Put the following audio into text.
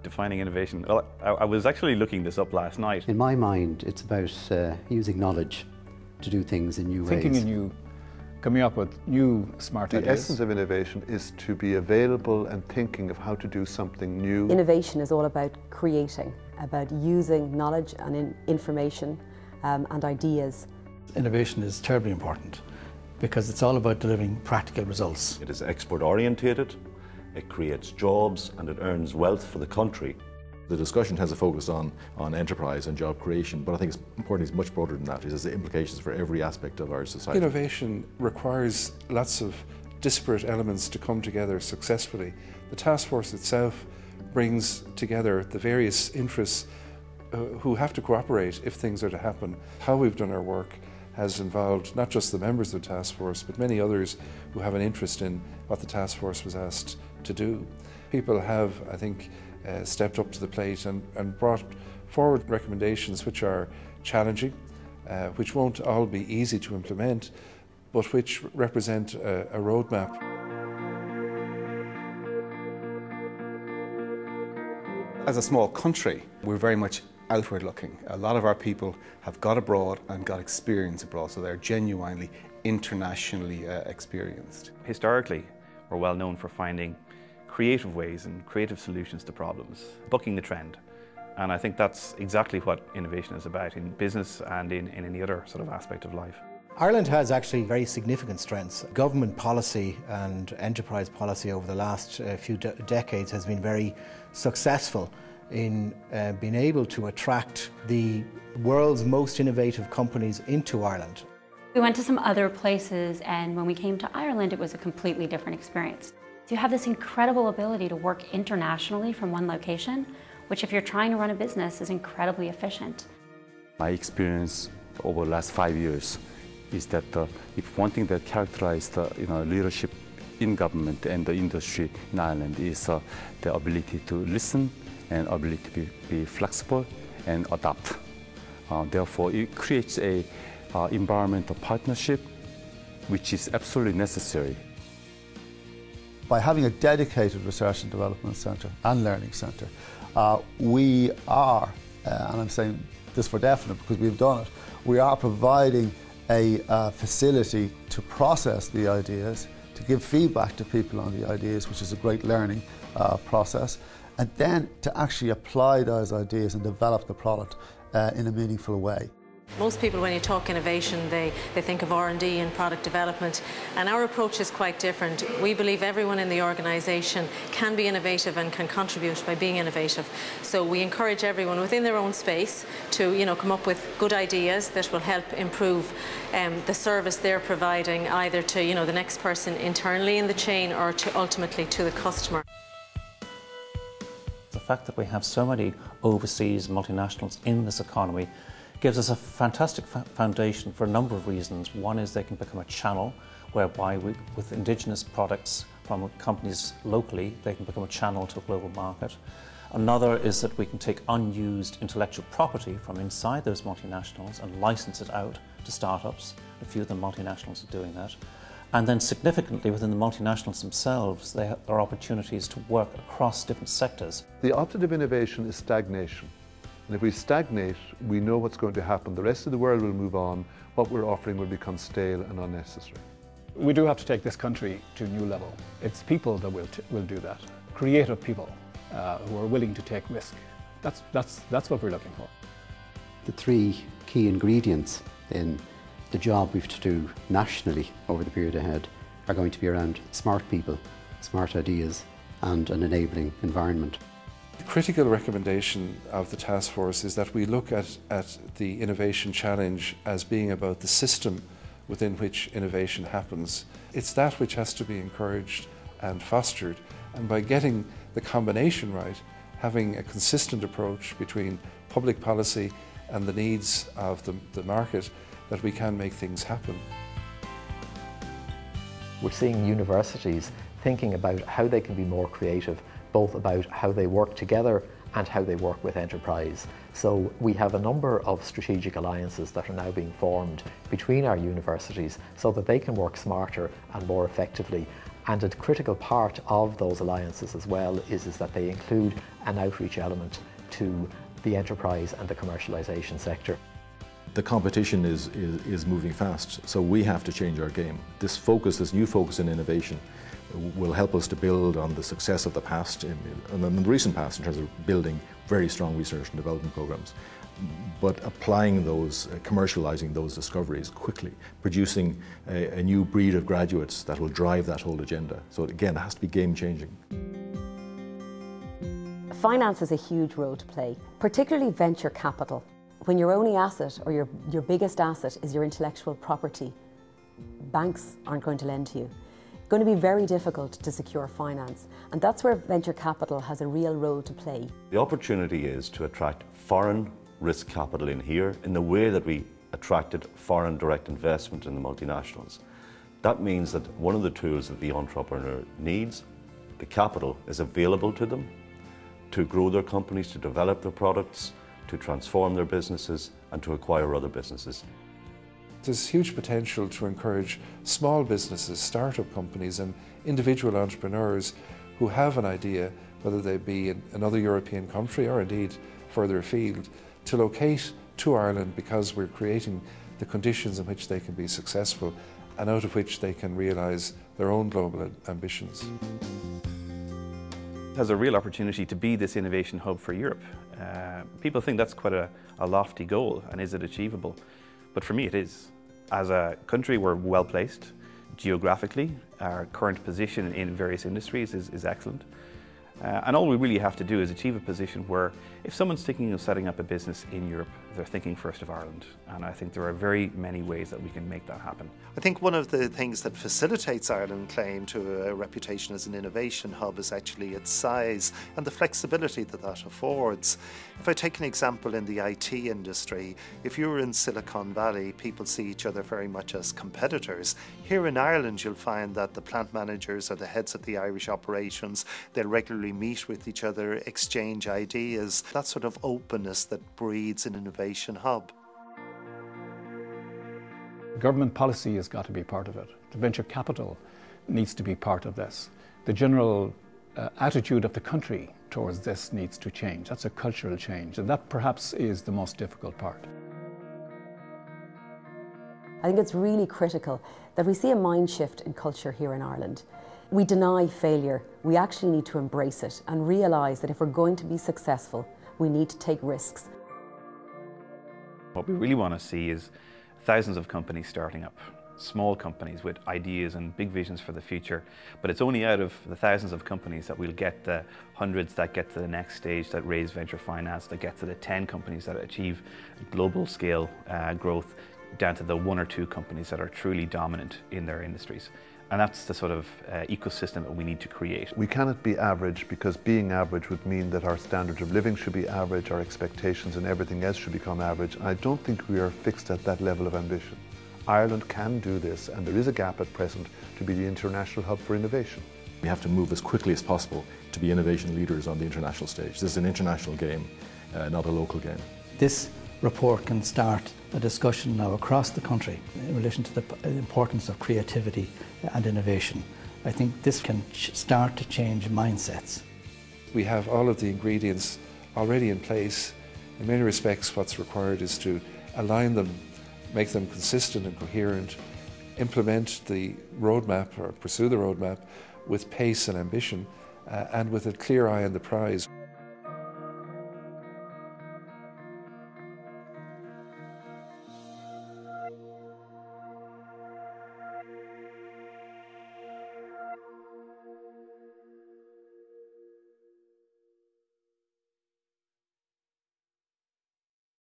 Defining innovation. Well, I was actually looking this up last night. In my mind, it's about using knowledge to do things in new ways. Thinking anew, coming up with new smart ideas. The essence of innovation is to be available and thinking of how to do something new. Innovation is all about creating, about using knowledge and information and ideas. Innovation is terribly important because it's all about delivering practical results. It is export orientated, it creates jobs and it earns wealth for the country. The discussion has a focus on enterprise and job creation, but I think it's important, it's much broader than that. It has implications for every aspect of our society. Innovation requires lots of disparate elements to come together successfully. The task force itself brings together the various interests who have to cooperate if things are to happen. How we've done our work has involved not just the members of the task force, but many others who have an interest in what the task force was asked to do. People have, I think, stepped up to the plate and brought forward recommendations which are challenging, which won't all be easy to implement, but which represent a roadmap. As a small country, we're very much outward looking. A lot of our people have got abroad and got experience abroad, so they're genuinely internationally experienced. Historically, we're well known for finding creative ways and creative solutions to problems, bucking the trend. And I think that's exactly what innovation is about in business and in any other sort of aspect of life. Ireland has actually very significant strengths. Government policy and enterprise policy over the last few decades has been very successful in being able to attract the world's most innovative companies into Ireland. We went to some other places, and when we came to Ireland, it was a completely different experience. So you have this incredible ability to work internationally from one location, which if you're trying to run a business is incredibly efficient. My experience over the last 5 years is that if one thing that characterizes the leadership in government and the industry in Ireland is the ability to listen and ability to be flexible and adapt. Therefore, it creates a environment of partnership which is absolutely necessary. By having a dedicated research and development centre and learning centre, we are, and I'm saying this for definite because we've done it, we are providing a facility to process the ideas, to give feedback to people on the ideas, which is a great learning process, and then to actually apply those ideas and develop the product in a meaningful way. Most people, when you talk innovation, they think of R&D and product development, and our approach is quite different. We believe everyone in the organisation can be innovative and can contribute by being innovative. So we encourage everyone within their own space to come up with good ideas that will help improve the service they're providing, either to the next person internally in the chain or to ultimately to the customer. The fact that we have so many overseas multinationals in this economy gives us a fantastic foundation for a number of reasons. One is they can become a channel whereby with indigenous products from companies locally, they can become a channel to a global market. Another is that we can take unused intellectual property from inside those multinationals and license it out to startups. A few of the multinationals are doing that. And then significantly within the multinationals themselves, there are opportunities to work across different sectors. The opposite of innovation is stagnation. And if we stagnate, we know what's going to happen. The rest of the world will move on. What we're offering will become stale and unnecessary. We do have to take this country to a new level. It's people that will do that. Creative people who are willing to take risk. That's what we're looking for. The three key ingredients in the job we have to do nationally over the period ahead are going to be around smart people, smart ideas, and an enabling environment. The critical recommendation of the task force is that we look at the innovation challenge as being about the system within which innovation happens. It's that which has to be encouraged and fostered, and by getting the combination right, having a consistent approach between public policy and the needs of the market, that we can make things happen. We're seeing universities thinking about how they can be more creative, both about how they work together and how they work with enterprise. So we have a number of strategic alliances that are now being formed between our universities so that they can work smarter and more effectively And a critical part of those alliances as well is that they include an outreach element to the enterprise and the commercialization sector. The competition is moving fast, so we have to change our game. This new focus in innovation will help us to build on the success of the past, and the recent past in terms of building very strong research and development programs, but applying those, commercializing those discoveries quickly, producing a new breed of graduates that will drive that whole agenda. So again, it has to be game-changing. Finance has a huge role to play, particularly venture capital. When your only asset or your biggest asset is your intellectual property, banks aren't going to lend to you. It's going to be very difficult to secure finance, and that's where venture capital has a real role to play. The opportunity is to attract foreign risk capital in here in the way that we attracted foreign direct investment in the multinationals. That means that one of the tools that the entrepreneur needs, the capital, is available to them to grow their companies, to develop their products, to transform their businesses and to acquire other businesses. There's huge potential to encourage small businesses, startup companies and individual entrepreneurs who have an idea, whether they be in another European country or indeed further afield, to locate to Ireland because we're creating the conditions in which they can be successful and out of which they can realise their own global ambitions. Has a real opportunity to be this innovation hub for Europe. People think that's quite a lofty goal, and is it achievable? But for me it is. As a country, we're well placed geographically. Our current position in various industries is excellent. And all we really have to do is achieve a position where if someone's thinking of setting up a business in Europe, they're thinking first of Ireland. And I think there are very many ways that we can make that happen. I think one of the things that facilitates Ireland's claim to a reputation as an innovation hub is actually its size and the flexibility that that affords. If I take an example in the IT industry, if you're in Silicon Valley, people see each other very much as competitors. Here in Ireland, you'll find that the plant managers or the heads of the Irish operations, they'll regularly meet with each other, exchange ideas, that sort of openness that breeds an innovation hub. Government policy has got to be part of it. The venture capital needs to be part of this. The general attitude of the country towards this needs to change. That's a cultural change, and that perhaps is the most difficult part. I think it's really critical that we see a mind shift in culture here in Ireland. We deny failure. We actually need to embrace it and realise that if we're going to be successful, we need to take risks. What we really want to see is thousands of companies starting up, small companies with ideas and big visions for the future. But it's only out of the thousands of companies that we'll get the hundreds that get to the next stage, that raise venture finance, that get to the 10 companies that achieve global scale growth, down to the 1 or 2 companies that are truly dominant in their industries. And that's the sort of ecosystem that we need to create. We cannot be average, because being average would mean that our standard of living should be average, our expectations and everything else should become average. And I don't think we are fixed at that level of ambition. Ireland can do this, and there is a gap at present to be the international hub for innovation. We have to move as quickly as possible to be innovation leaders on the international stage. This is an international game, not a local game. This report can start a discussion now across the country in relation to the importance of creativity and innovation. I think this can start to change mindsets. We have all of the ingredients already in place. In many respects, what's required is to align them, make them consistent and coherent, implement the roadmap or pursue the roadmap with pace and ambition, and with a clear eye on the prize.